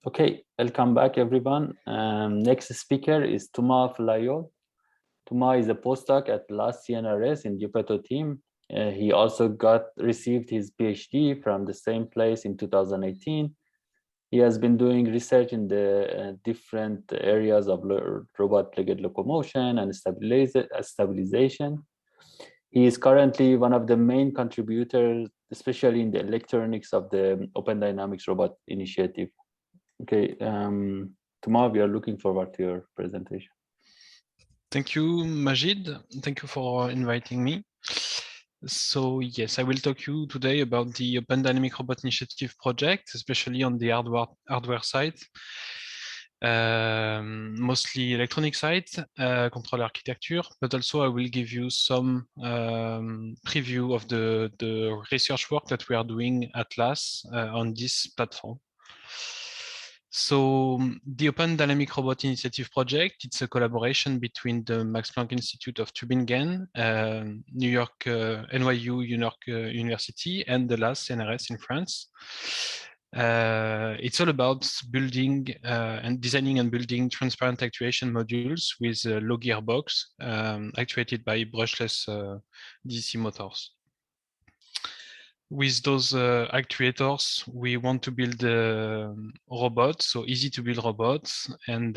Okay, welcome back everyone. Next speaker is Tuma Flayol. Tuma is a postdoc at LAS CNRS in Geppetto team. He also received his PhD from the same place in 2018. He has been doing research in the different areas of robot-legged locomotion and stabilization. He is currently one of the main contributors, especially in the electronics of the Open Dynamics Robot Initiative. Okay, Tuma, we are looking forward to your presentation. Thank you, Majid. Thank you for inviting me. So yes, I will talk you today about the Open Dynamic Robot Initiative project, especially on the hardware side, mostly electronic side, control architecture, but also I will give you some preview of the research work that we are doing at LAS on this platform. So the Open Dynamic Robot Initiative project, it's a collaboration between the Max Planck Institute of Tübingen, New York, NYU New York University, and the LAS CNRS in France. It's all about building and designing and building transparent actuation modules with a low gearbox actuated by brushless DC motors. With those actuators, we want to build robots, so easy to build robots, and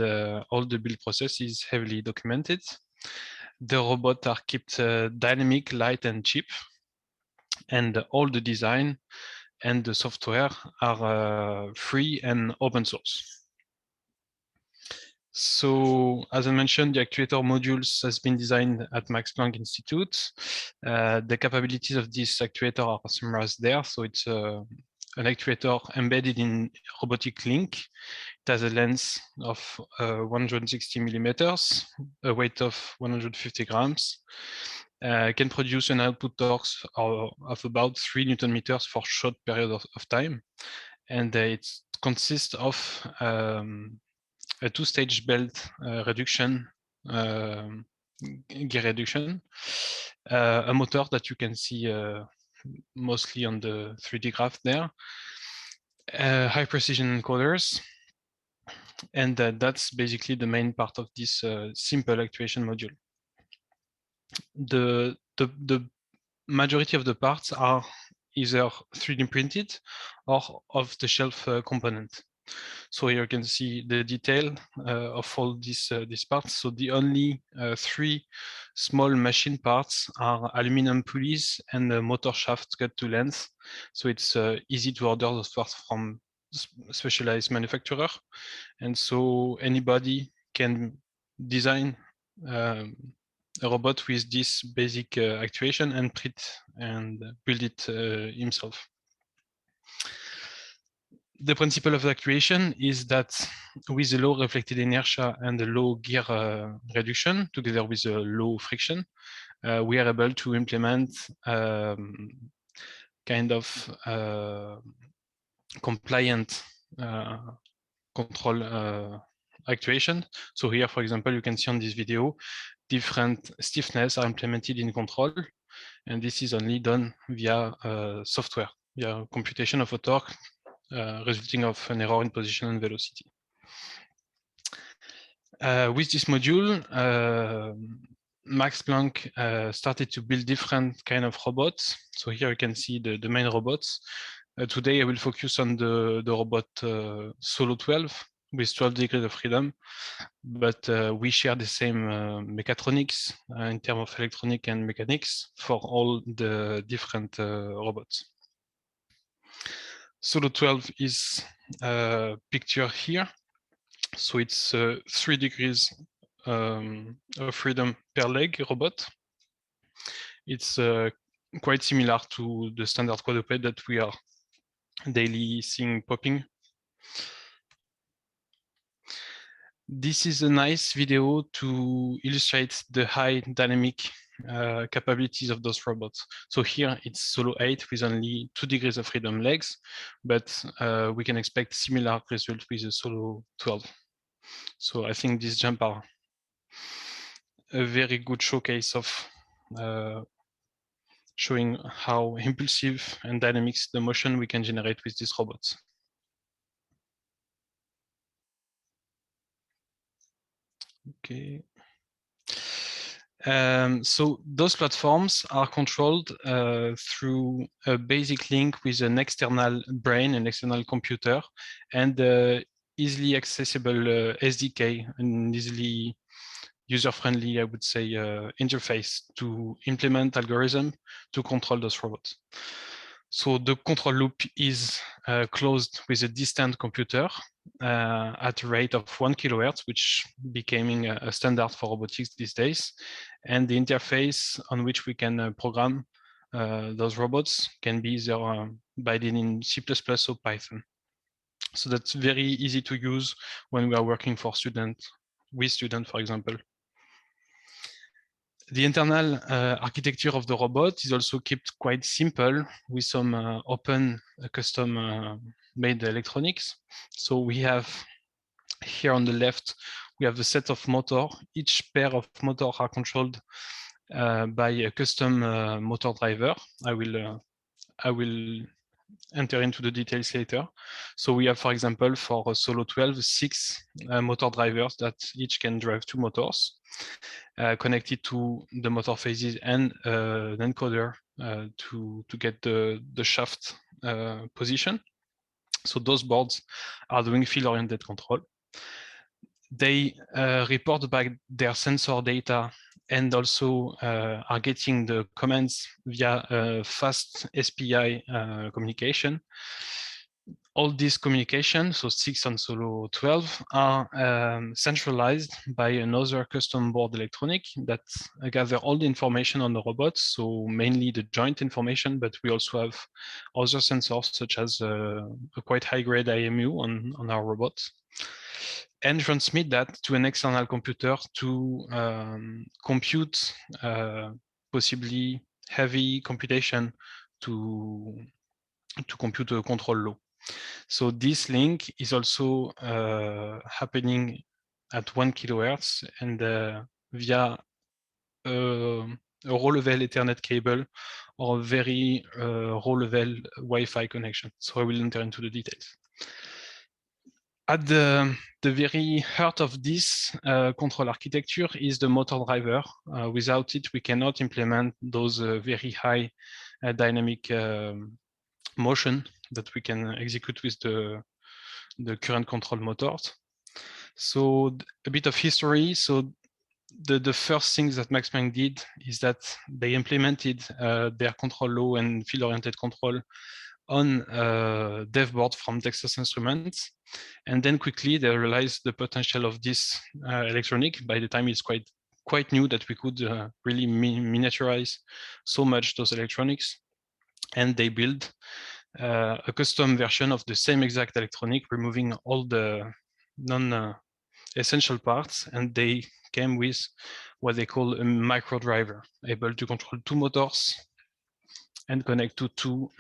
all the build process is heavily documented. The robots are kept dynamic, light, and cheap, and all the design and the software are free and open source. So, as I mentioned, the actuator modules has been designed at Max Planck Institute. The capabilities of this actuator are summarized there. So it's an actuator embedded in robotic link. It has a length of 160 millimeters, a weight of 150 grams. Can produce an output torque of about 3 Newton meters for short period of time. And it consists of a two-stage belt reduction, gear reduction, a motor that you can see mostly on the 3D graph there, high precision encoders, and that's basically the main part of this simple actuation module. The majority of the parts are either 3D printed or off-the-shelf component. So here you can see the detail of all these parts. So the only 3 small machine parts are aluminum pulleys and a motor shaft cut to length. So it's easy to order those parts from specialized manufacturer. And so anybody can design a robot with this basic actuation and print and build it himself. The principle of actuation is that with a low reflected inertia and a low gear reduction, together with a low friction, we are able to implement kind of compliant control actuation. So here, for example, you can see on this video, different stiffness are implemented in control, and this is only done via software, via computation of a torque resulting of an error in position and velocity. With this module, Max Planck started to build different kind of robots. So here you can see the main robots. Today I will focus on the robot Solo 12 with 12 degrees of freedom, but we share the same mechatronics in terms of electronic and mechanics for all the different robots. Solo 12 is pictured here. So it's 3 degrees of freedom per leg robot. It's quite similar to the standard quadruped that we are daily seeing popping. This is a nice video to illustrate the high dynamic capabilities of those robots. So here it's Solo 8 with only 2 degrees of freedom legs, but we can expect similar results with the Solo 12. So I think these jump are a very good showcase of showing how impulsive and dynamic the motion we can generate with these robots. Okay. So those platforms are controlled through a basic link with an external brain, an external computer, and easily accessible SDK, an easily user-friendly, I would say, interface to implement algorithm to control those robots. So the control loop is closed with a distant computer at a rate of 1 kilohertz, which becoming a standard for robotics these days. And the interface on which we can program those robots can be either binding in C++ or Python. So that's very easy to use when we are working for students, for example. The internal architecture of the robot is also kept quite simple with some open custom made electronics. So we have here on the left, we have a set of motor. Each pair of motor are controlled by a custom motor driver. I will enter into the details later. So we have, for example, for a Solo 12, 6 motor drivers that each can drive 2 motors connected to the motor phases and an encoder to get the shaft position. So those boards are doing field-oriented control. They report back their sensor data and also are getting the commands via fast SPI communication. All this communication, so 6 on Solo 12, are centralized by another custom board electronic that gather all the information on the robot, so mainly the joint information, but we also have other sensors such as a quite high-grade IMU on our robots, and transmit that to an external computer to compute possibly heavy computation to compute a control law. So this link is also happening at 1 kilohertz and via a row-level Ethernet cable or a very row-level Wi-Fi connection. So I will enter into the details. At the very heart of this control architecture is the motor driver. Without it, we cannot implement those very high dynamic motion that we can execute with the current control motors. So a bit of history. So the first things that Max Planck did is that they implemented their control law and field-oriented control on dev board from Texas Instruments. And then quickly they realized the potential of this electronic. By the time it's quite new that we could really miniaturize so much those electronics. And they built a custom version of the same exact electronic, removing all the non-essential parts, and they came with what they call a micro driver, able to control 2 motors and connect to two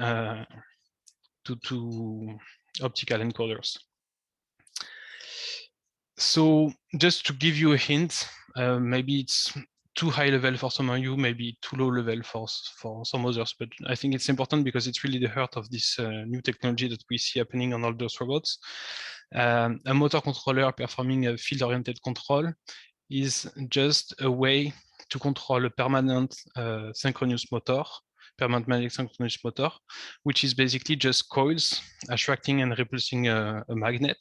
optical encoders. So just to give you a hint, maybe it's too high level for some of you, maybe too low level for some others, but I think it's important because it's really the heart of this new technology that we see happening on all those robots. A motor controller performing a field-oriented control is just a way to control a permanent synchronous motor, permanent magnetic synchronous motor, which is basically just coils attracting and repulsing a magnet.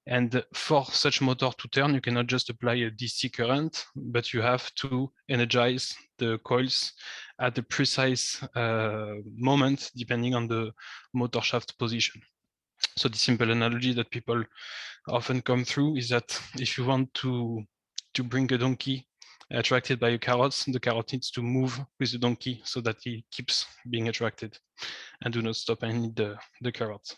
And for such motor to turn, you cannot just apply a DC current, but you have to energize the coils at a precise moment, depending on the motor shaft position. So the simple analogy that people often come through is that if you want to bring a donkey attracted by a carrot, the carrot needs to move with the donkey so that he keeps being attracted and do not stop and eat the carrot.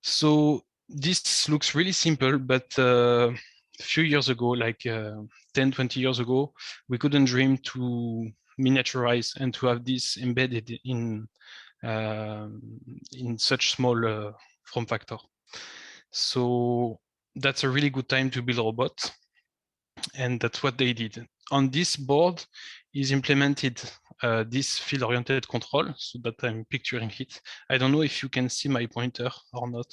So this looks really simple, but a few years ago, like 10, 20 years ago, we couldn't dream to miniaturize and to have this embedded in such small form factor. So that's a really good time to build a robot. And that's what they did. On this board is implemented this field-oriented control, so that I'm picturing it. I don't know if you can see my pointer or not.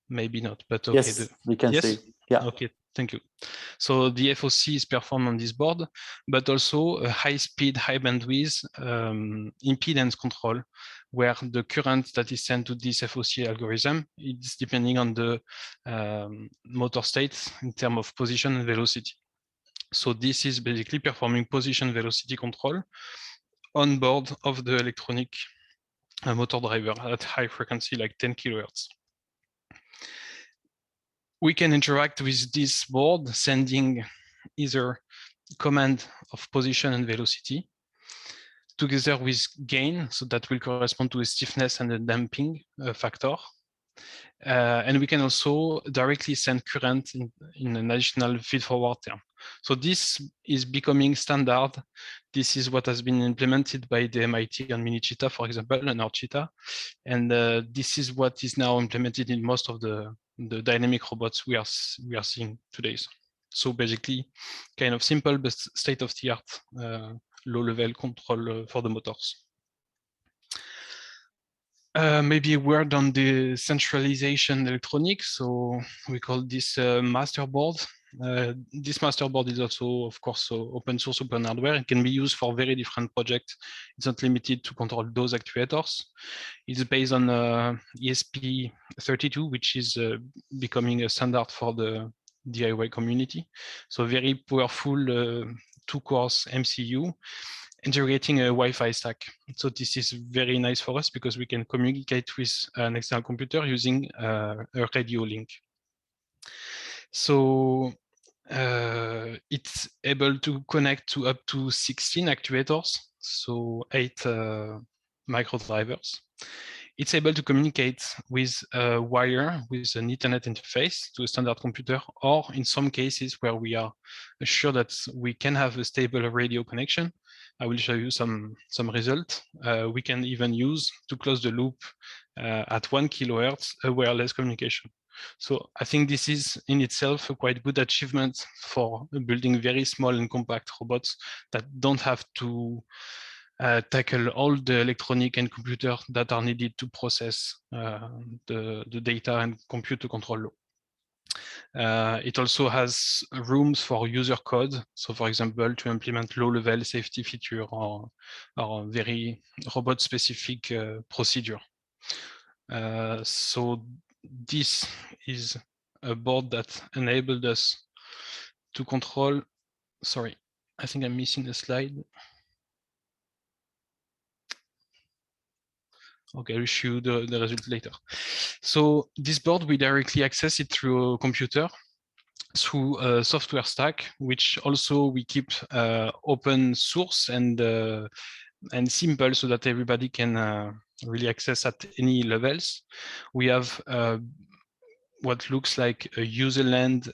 Maybe not, but okay. Yes, we can see. Yeah. Okay, Thank you. So the FOC is performed on this board, but also a high-speed, high-bandwidth impedance control, where the current that is sent to this FOC algorithm is depending on the motor state in terms of position and velocity. So this is basically performing position velocity control on board of the electronic motor driver at high frequency, like 10 kilohertz. We can interact with this board, sending either command of position and velocity together with gain, so that will correspond to a stiffness and a damping factor. And we can also directly send current in an additional feed-forward term. So this is becoming standard. This is what has been implemented by the MIT on Minicheetah, for example, and Cheetah. And this is what is now implemented in most of the dynamic robots we are seeing today. So basically, kind of simple but state-of-the-art low-level control for the motors. Maybe a word on the centralization electronics. So we call this master board. This master board is also, of course, open source, open hardware. It can be used for very different projects. It's not limited to control those actuators. It's based on ESP32, which is becoming a standard for the DIY community. So very powerful 2-cores MCU, integrating a Wi-Fi stack. So this is very nice for us because we can communicate with an external computer using a radio link. So it's able to connect to up to 16 actuators, so 8 micro drivers. It's able to communicate with a wire, with an Ethernet interface to a standard computer, or in some cases where we are sure that we can have a stable radio connection. I will show you some results. We can even use, to close the loop at 1 kilohertz, a wireless communication. So I think this is in itself a quite good achievement for building very small and compact robots that don't have to tackle all the electronic and computer that are needed to process the data and compute the control law. It also has rooms for user code. So for example, to implement low-level safety feature or very robot-specific procedure. So this is a board that enabled us to control, sorry, I think I'm missing a slide. Okay, I'll show you the result later. So this board, we directly access it through a computer, through a software stack, which also we keep open source and simple so that everybody can really access at any levels. We have what looks like a userland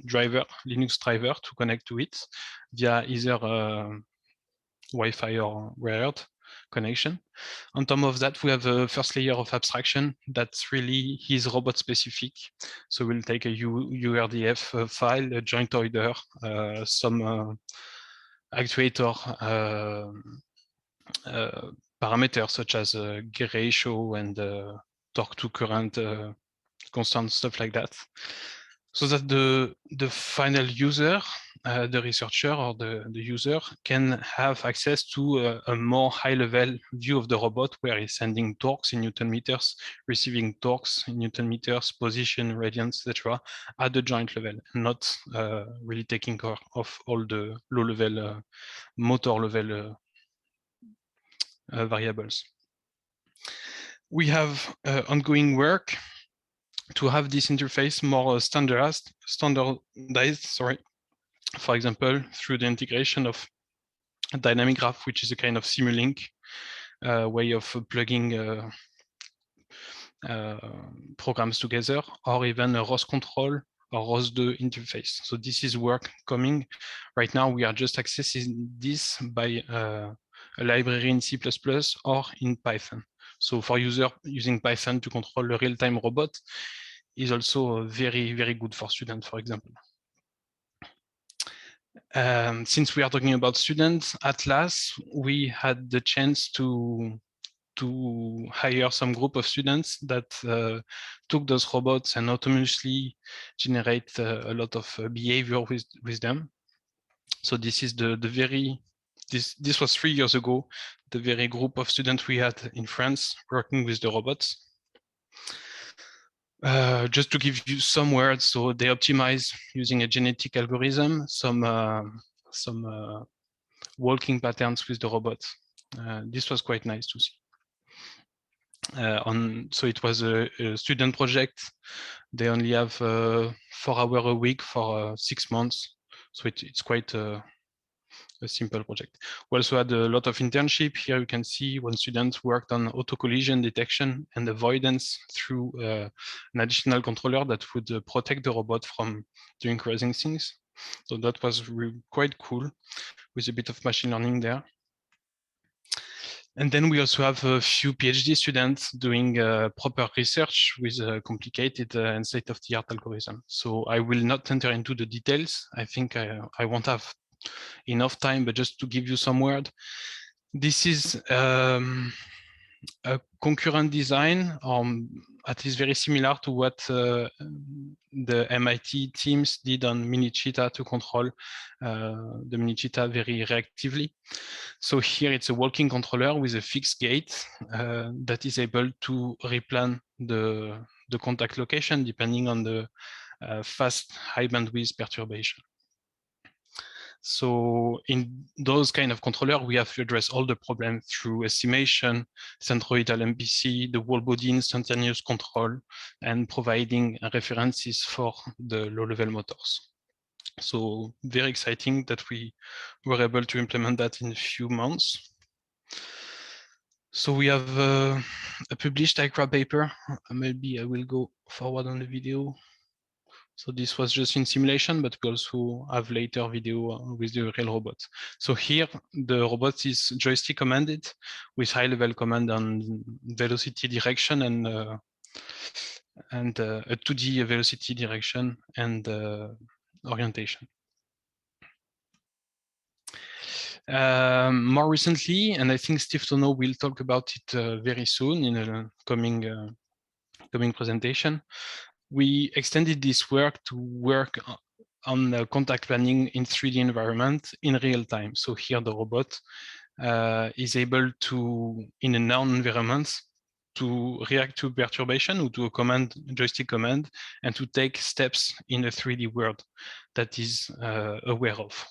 driver, Linux driver, to connect to it via either Wi-Fi or wired connection. On top of that, we have a first layer of abstraction that's really his robot specific. So we'll take a URDF file, a joint order, some actuator parameters such as gear ratio and torque to current constant, stuff like that. So that the final user, the researcher or the user, can have access to a more high-level view of the robot, where he's sending torques in Newton meters, receiving torques in Newton meters, position, radians, etc., at the joint level, not really taking care of all the low-level motor level variables. We have ongoing work to have this interface more standardized, sorry. For example, through the integration of a dynamic graph, which is a kind of Simulink way of plugging programs together, or even a ROS control or ROS2 interface. So this is work coming. Right now, we are just accessing this by a library in C++ or in Python. So for users using Python to control a real-time robot is also very, very good for students, for example. Since we are talking about students, at last, we had the chance to to hire some group of students that took those robots and autonomously generate a lot of behavior with them. So this is this was 3 years ago, the very group of students we had in France working with the robots. Just to give you some words, so they optimize using a genetic algorithm, some walking patterns with the robots. This was quite nice to see. So it was a student project. They only have 4 hours a week for 6 months. So it's quite a simple project. We also had a lot of internship. Here you can see one student worked on auto collision detection and avoidance through an additional controller that would protect the robot from doing crazy things. So that was quite cool with a bit of machine learning there. And then we also have a few PhD students doing proper research with a complicated and state-of-the-art algorithm. So I will not enter into the details. I think I won't have enough time, but just to give you some word, this is a concurrent design, at least very similar to what the MIT teams did on Mini-Cheetah to control the Mini-Cheetah very reactively. So here it's a walking controller with a fixed gate that is able to replan the contact location depending on the fast high bandwidth perturbation. So in those kind of controller, we have to address all the problems through estimation, centroidal MPC, the whole body instantaneous control, and providing references for the low-level motors. So very exciting that we were able to implement that in a few months. So we have a published ICRA paper. Maybe I will go forward on the video. So this was just in simulation, but we also have later video with the real robot. So here, the robot is joystick commanded with high-level command on velocity direction and a 2D velocity direction and orientation. More recently, and I think Steve Tono will talk about it very soon in a coming presentation, we extended this work to work on contact planning in 3D environment in real time. So here the robot is able to, in a known environment, to react to perturbation or to a command, joystick command, and to take steps in a 3D world that is aware of.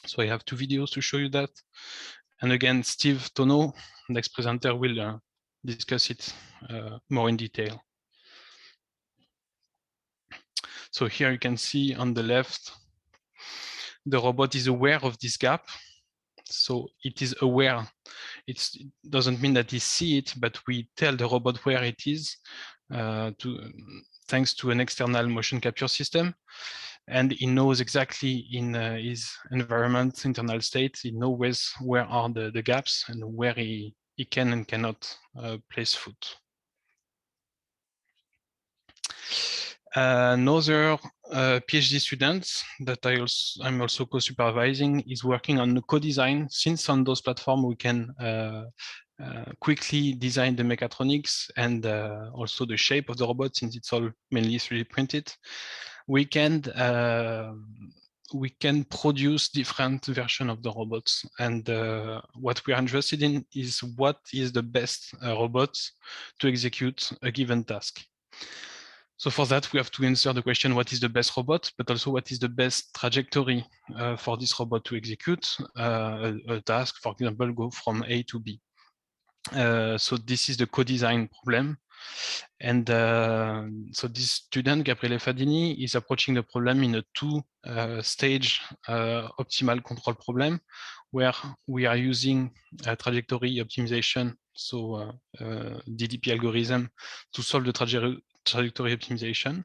So I have 2 videos to show you that. And again, Steve Tono, next presenter, will discuss it more in detail. So here you can see on the left, the robot is aware of this gap. So it is aware. It doesn't mean that he sees it, but we tell the robot where it is thanks to an external motion capture system. And he knows exactly in his environment, internal state, he knows where are the gaps and where he can and cannot place foot. Another PhD student that I'm also co-supervising is working on the co-design. Since on those platforms we can quickly design the mechatronics and also the shape of the robot, since it's all mainly 3D printed, we can produce different versions of the robots. And what we are interested in is what is the best robot to execute a given task. So for that, we have to answer the question, what is the best robot, but also what is the best trajectory for this robot to execute a task, for example, go from A to B. So this is the co-design problem. And so this student, Gabriele Fadini, is approaching the problem in a 2-stage optimal control problem, where we are using trajectory optimization, so DDP algorithm, to solve the trajectory optimization.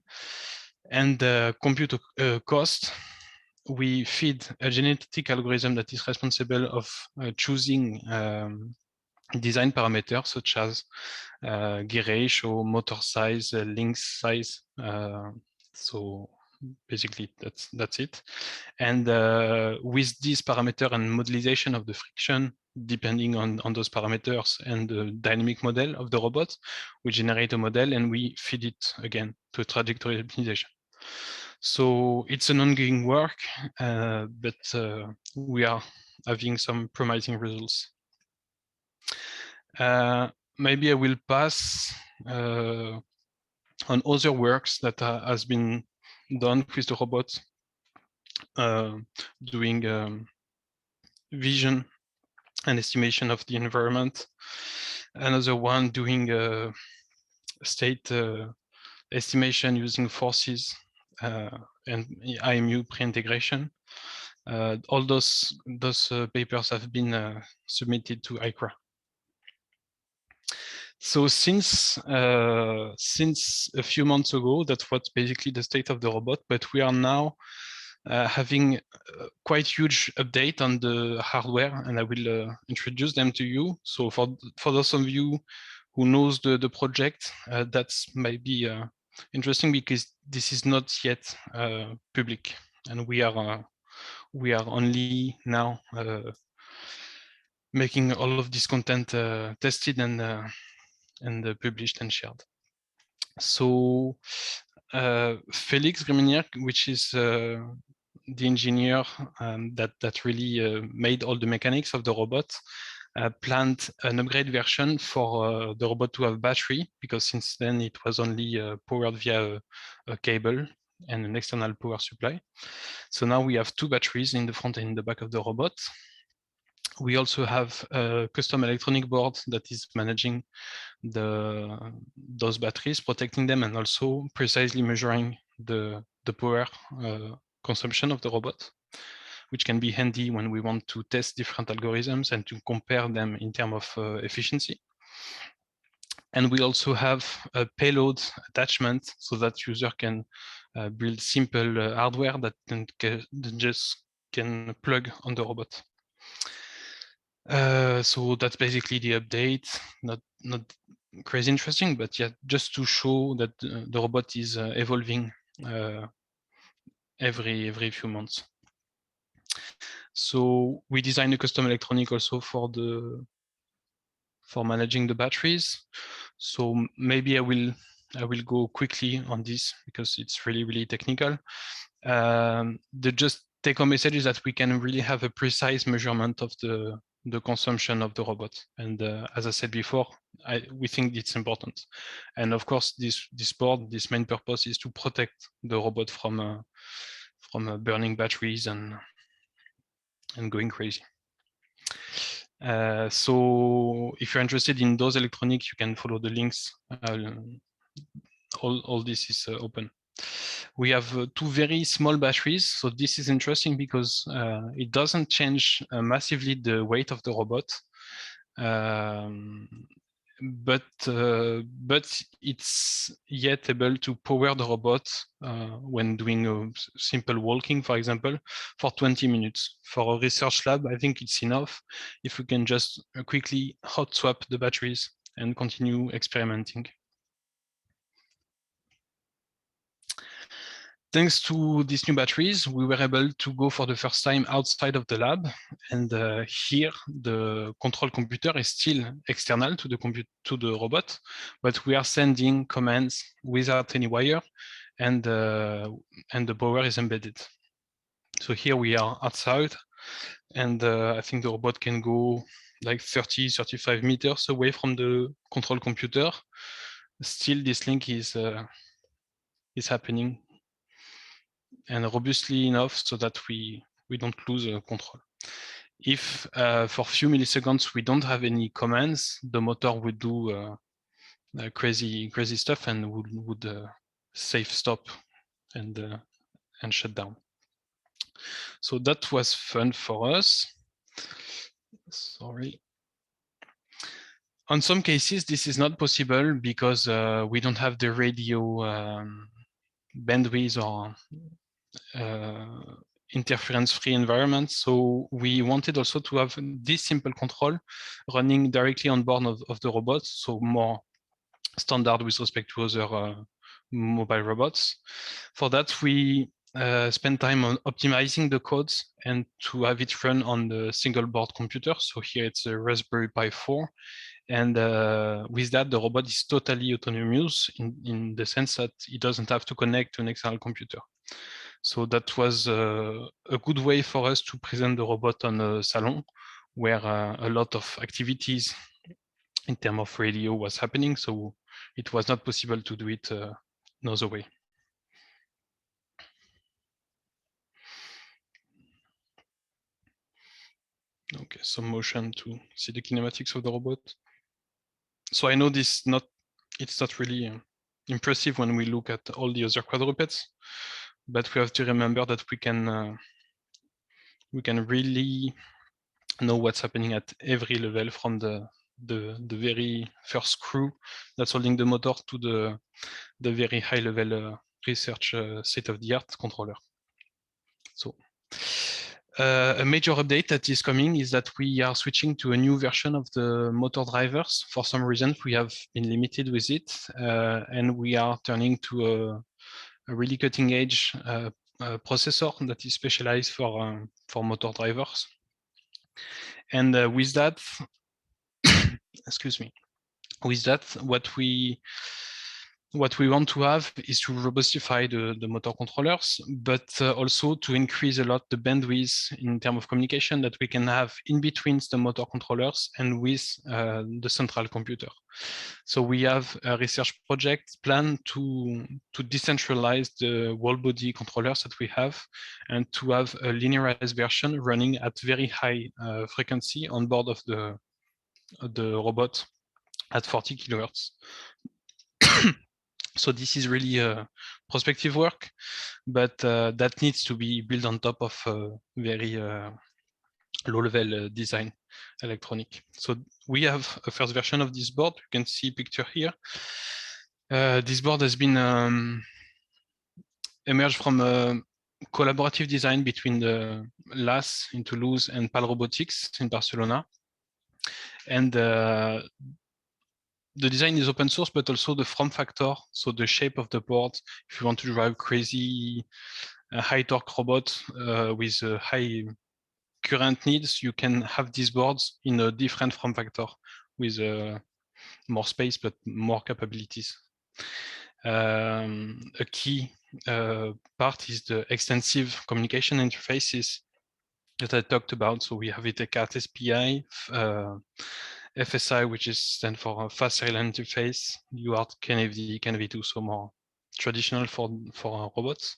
And compute cost, we feed a genetic algorithm that is responsible of choosing design parameters such as gear ratio, motor size, link size. So basically that's it. And with this parameter and modelization of the friction, depending on those parameters and the dynamic model of the robot, we generate a model and we feed it again to trajectory optimization. So it's an ongoing work, but we are having some promising results. Maybe I will pass on other works that has been done with the robot, doing vision and estimation of the environment. Another one doing state estimation using forces and IMU pre-integration. All those papers have been submitted to ICRA. So since a few months ago, that's what's basically the state of the robot, but we are now having quite huge update on the hardware, and I will introduce them to you. So for those of you who knows the project, that's maybe interesting because this is not yet public, and we are only now making all of this content tested and published and shared. So Felix Gremenier, which is the engineer that really made all the mechanics of the robot, planned an upgrade version for the robot to have battery, because since then it was only powered via a cable and an external power supply. So now we have 2 batteries in the front and in the back of the robot. We also have a custom electronic board that is managing those batteries, protecting them, and also precisely measuring the power consumption of the robot, which can be handy when we want to test different algorithms and to compare them in terms of efficiency. And we also have a payload attachment so that user can build simple hardware that just can plug on the robot. So that's basically the update. Not crazy interesting, but yeah, just to show that the robot is evolving every few months. So we designed a custom electronic also for managing the batteries. So maybe I will go quickly on this because it's really technical. The just take-home message is that we can really have a precise measurement of the consumption of the robot, and as I said before, we think it's important. And of course, this board, this main purpose is to protect the robot from burning batteries and going crazy. So if you're interested in those electronics, you can follow the links. All this is open. We have 2 very small batteries, so this is interesting because it doesn't change massively the weight of the robot, but it's yet able to power the robot when doing a simple walking, for example, for 20 minutes. For a research lab, I think it's enough if we can just quickly hot swap the batteries and continue experimenting. Thanks to these new batteries, we were able to go for the first time outside of the lab. And here, the control computer is still external to the robot, but we are sending commands without any wire, and the power is embedded. So here we are outside, and I think the robot can go like 30-35 meters away from the control computer. Still, this link is happening, and robustly enough so that we don't lose control. If for a few milliseconds we don't have any commands, the motor would do crazy stuff and would safe stop and shut down. So that was fun for us. Sorry. On some cases, this is not possible because we don't have the radio bandwidth or interference-free environment. So we wanted also to have this simple control running directly on board of the robot, so more standard with respect to other mobile robots. For that, we spend time on optimizing the codes and to have it run on the single board computer. So here it's a Raspberry Pi 4. And with that, the robot is totally autonomous in the sense that it doesn't have to connect to an external computer. So that was a good way for us to present the robot on a salon where a lot of activities in terms of radio was happening. So it was not possible to do it another way. Okay, some motion to see the kinematics of the robot. So I know it's not really impressive when we look at all the other quadrupeds, but we have to remember that we can really know what's happening at every level, from the very first screw that's holding the motor to the very high level research state-of-the-art controller. So a major update that is coming is that we are switching to a new version of the motor drivers. For some reason, we have been limited with it, and we are turning to a really cutting-edge processor that is specialized for motor drivers. And with that, excuse me, with that, what we want to have is to robustify the motor controllers, but also to increase a lot the bandwidth in terms of communication that we can have in between the motor controllers and with the central computer. So we have a research project planned to decentralize the whole body controllers that we have and to have a linearized version running at very high frequency on board of the robot at 40 kilohertz. So this is really prospective work, but that needs to be built on top of very low-level design electronic. So we have a first version of this board. You can see a picture here. This board has been emerged from a collaborative design between the LAS in Toulouse and PAL Robotics in Barcelona. And the design is open source, but also the form factor, so the shape of the board. If you want to drive crazy high torque robot with high current needs, you can have these boards in a different form factor with more space but more capabilities. A key part is the extensive communication interfaces that I talked about. So we have VTCAT SPI, FSI, which is stand for Fast Serial Interface, UART, KNFD, KNV2, so more traditional for robots.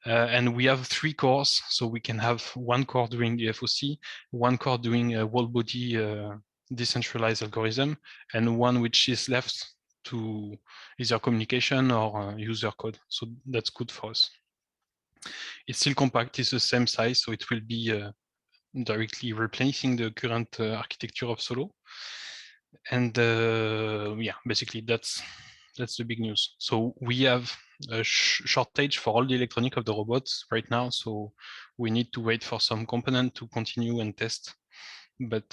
And we have 3 cores, so we can have 1 core doing the FOC, 1 core doing a whole body decentralized algorithm, and 1 which is left to either communication or user code. So that's good for us. It's still compact, it's the same size, so it will be directly replacing the current architecture of Solo. And yeah, basically that's the big news. So we have a shortage for all the electronic of the robots right now, so we need to wait for some component to continue and test, but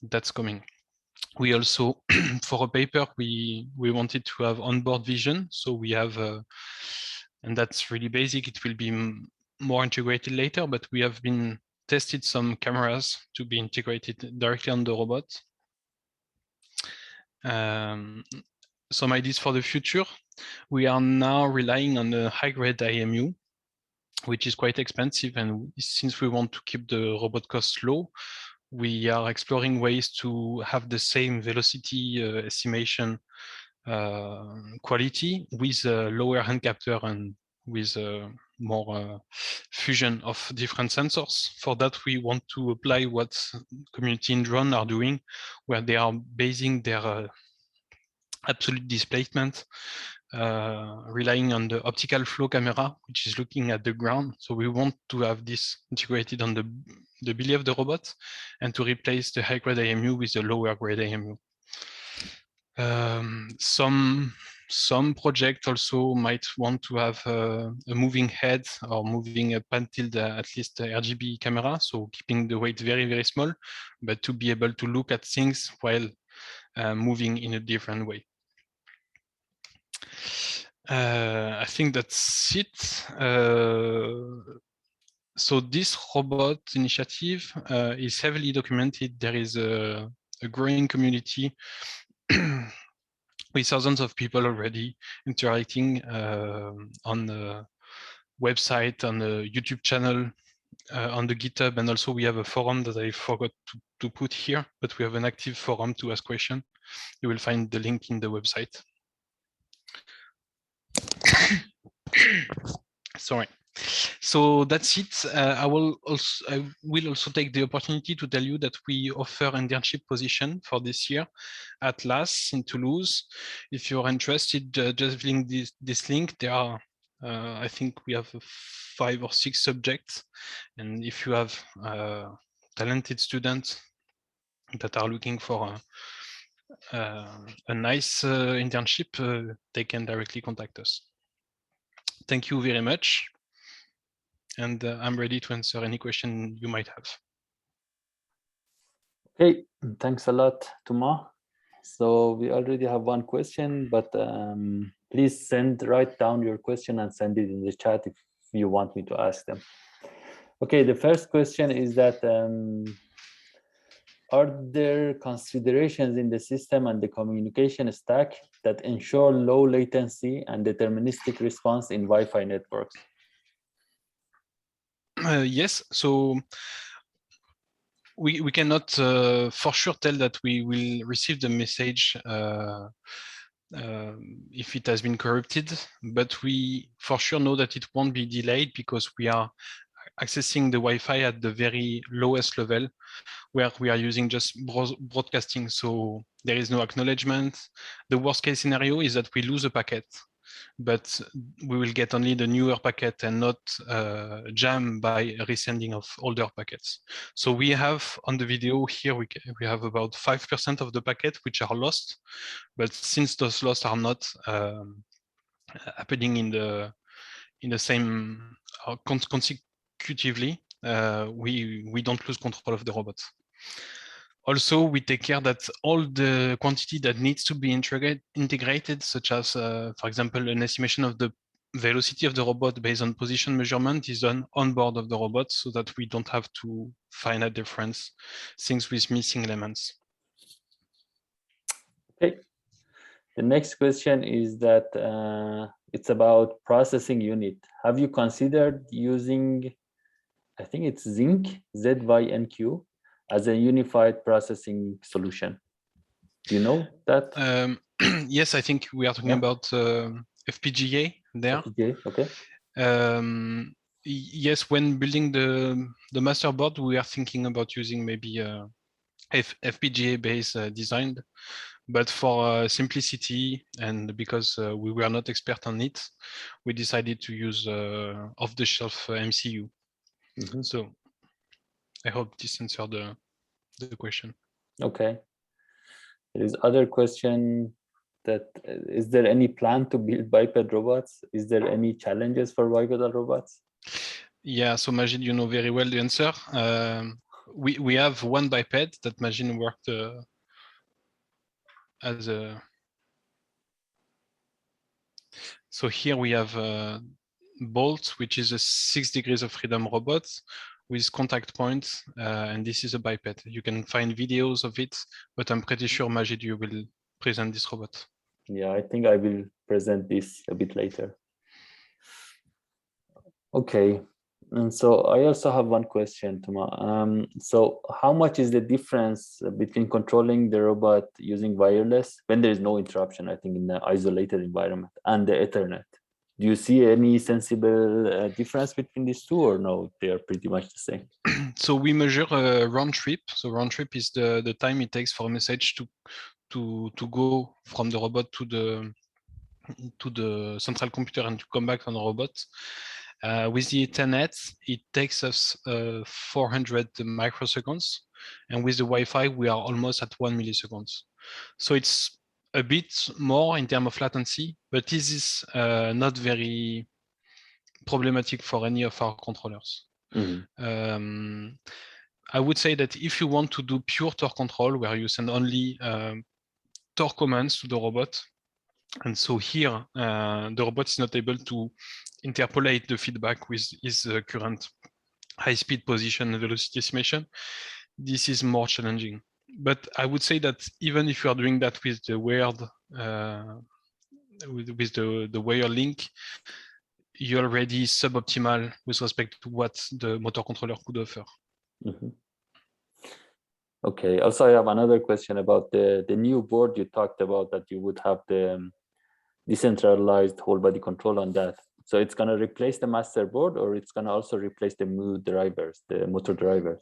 that's coming. We also, for a paper, we wanted to have onboard vision, so we have, and that's really basic, it will be more integrated later, but we have been tested some cameras to be integrated directly on the robot. Some ideas for the future. We are now relying on a high-grade IMU, which is quite expensive, and since we want to keep the robot costs low, we are exploring ways to have the same velocity estimation quality with a lower hand captor and with more fusion of different sensors. For that, we want to apply what community in drone are doing, where they are basing their absolute displacement relying on the optical flow camera, which is looking at the ground. So we want to have this integrated on the belly of the robot and to replace the high-grade IMU with the lower-grade IMU. Some projects also might want to have a moving head or moving a pan-tilt, at least RGB camera, so keeping the weight very, very small, but to be able to look at things while moving in a different way. I think that's it. So this robot initiative is heavily documented. There is a growing community with thousands of people already interacting on the website, on the YouTube channel, on the GitHub, and also we have a forum that I forgot to put here, but we have an active forum to ask questions. You will find the link in the website. Sorry. So that's it. I will also take the opportunity to tell you that we offer internship position for this year at LAS in Toulouse. If you're interested, just link this link. There are, I think we have 5 or 6 subjects. And if you have talented students that are looking for a nice internship, they can directly contact us. Thank you very much. And I'm ready to answer any question you might have. Okay, thanks a lot, Thomas. So we already have one question, but please write down your question and send it in the chat if you want me to ask them. Okay, the first question is that are there considerations in the system and the communication stack that ensure low latency and deterministic response in Wi-Fi networks? Yes, so we cannot for sure tell that we will receive the message if it has been corrupted, but we for sure know that it won't be delayed because we are accessing the Wi-Fi at the very lowest level where we are using just broadcasting. So there is no acknowledgement. The worst case scenario is that we lose a packet, but we will get only the newer packet and not jammed by resending of older packets. So we have on the video here, we have about 5% of the packet which are lost, but since those loss are not happening in the same consecutively, we don't lose control of the robot. Also, we take care that all the quantity that needs to be integrated, such as, for example, an estimation of the velocity of the robot based on position measurement is done on board of the robot so that we don't have to find a difference, things with missing elements. Okay. The next question is that it's about processing unit. Have you considered using, I think it's Zynq, ZYNQ, as a unified processing solution? Do you know that? Yes, I think we are talking about FPGA there. FPGA, okay. Yes, when building the master board, we are thinking about using maybe FPGA-based design, but for simplicity and because we were not expert on it, we decided to use off-the-shelf MCU. Mm-hmm. So I hope this answered the question. Okay. There is other question that is there any plan to build biped robots? Is there any challenges for bipedal robots? Yeah, so Majid, you know very well the answer. We have one biped that Majid worked as a. So here we have Bolt, which is a 6 degrees of freedom robot with contact points, and this is a biped. You can find videos of it, but I'm pretty sure Majid, you will present this robot. Yeah, I think I will present this a bit later. Okay, and so I also have one question, Thomas. So how much is the difference between controlling the robot using wireless when there is no interruption, I think in the isolated environment, and the Ethernet? Do you see any sensible difference between these two, or no, they are pretty much the same? So we measure round trip. So round trip is the time it takes for a message to go from the robot to the central computer and to come back on the robot. With the Ethernet, it takes us 400 microseconds, and with the Wi-Fi, we are almost at 1 milliseconds. So it's a bit more in terms of latency, but this is not very problematic for any of our controllers. Mm-hmm. I would say that if you want to do pure torque control, where you send only torque commands to the robot, And so here, the robot is not able to interpolate the feedback with his current high-speed position and velocity estimation. This is more challenging. But I would say that even if you are doing that with the wired, with the wire link, you're already suboptimal with respect to what the motor controller could offer. Mm-hmm. Okay, also I have another question about the new board you talked about, that you would have the decentralized whole body control on that. So it's going to replace the master board, or it's going to also replace the MOO drivers, the motor drivers?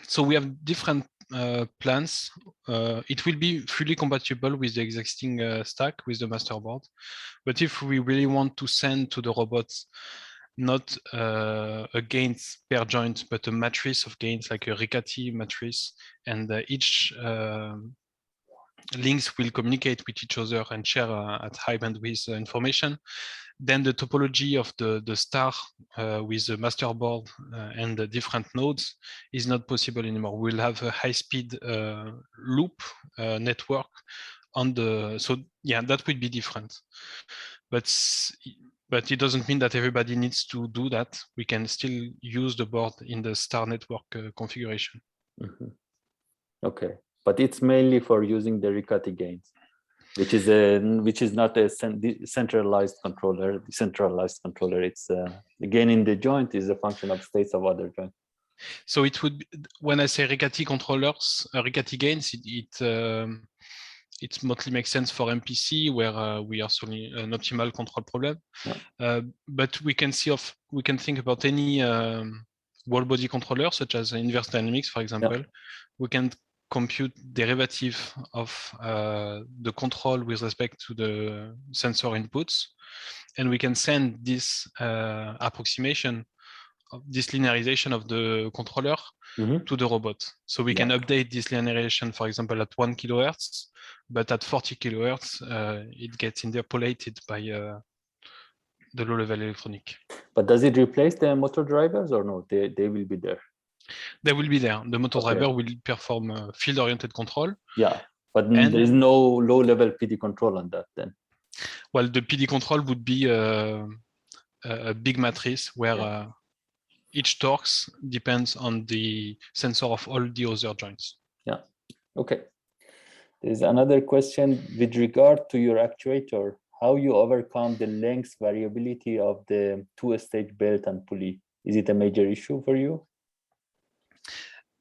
So we have different plans. It will be fully compatible with the existing stack with the master board. But if we really want to send to the robots not a gains per joint, but a matrix of gains, like a Riccati matrix, and each links will communicate with each other and share at high bandwidth information, then the topology of the star with the master board and the different nodes is not possible anymore. We'll have a high-speed loop network on the, so yeah, that would be different. But it doesn't mean that everybody needs to do that. We can still use the board in the star network configuration. Mm-hmm. Okay, but it's mainly for using the Riccati gains, which is not a centralized controller. Decentralized controller. It's the gain in the joint is a function of states of other joints. So it would be, when I say Riccati controllers, Riccati gains, it mostly makes sense for MPC, where we are solving an optimal control problem. Yeah. But we can think about any whole body controller, such as inverse dynamics, for example. Yeah. We can compute derivative of the control with respect to the sensor inputs, and we can send this approximation of this linearization of the controller to the robot. So we can update this linearization, for example, at 1 kilohertz, but at 40 kilohertz, it gets interpolated by the low-level electronic. But does it replace the motor drivers or no? They will be there. They will be there. The motor driver will perform field-oriented control. Yeah, but there is no low-level PD control on that then. Well, the PD control would be a big matrix where each torques depends on the sensor of all the other joints. Yeah, okay. There's another question with regard to your actuator, how you overcome the length variability of the two-stage belt and pulley. Is it a major issue for you?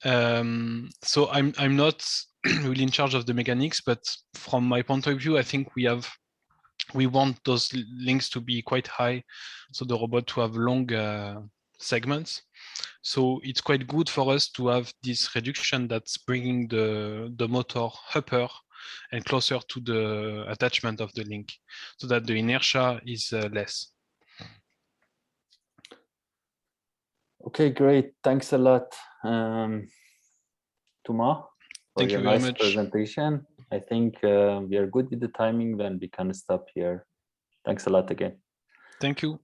So I'm not really in charge of the mechanics, but from my point of view, I think we want those links to be quite high, so the robot to have long segments. So it's quite good for us to have this reduction that's bringing the motor upper and closer to the attachment of the link, so that the inertia is less. Okay, great. Thanks a lot, Tuma, for your nice presentation. I think we are good with the timing, then we can stop here. Thanks a lot again. Thank you.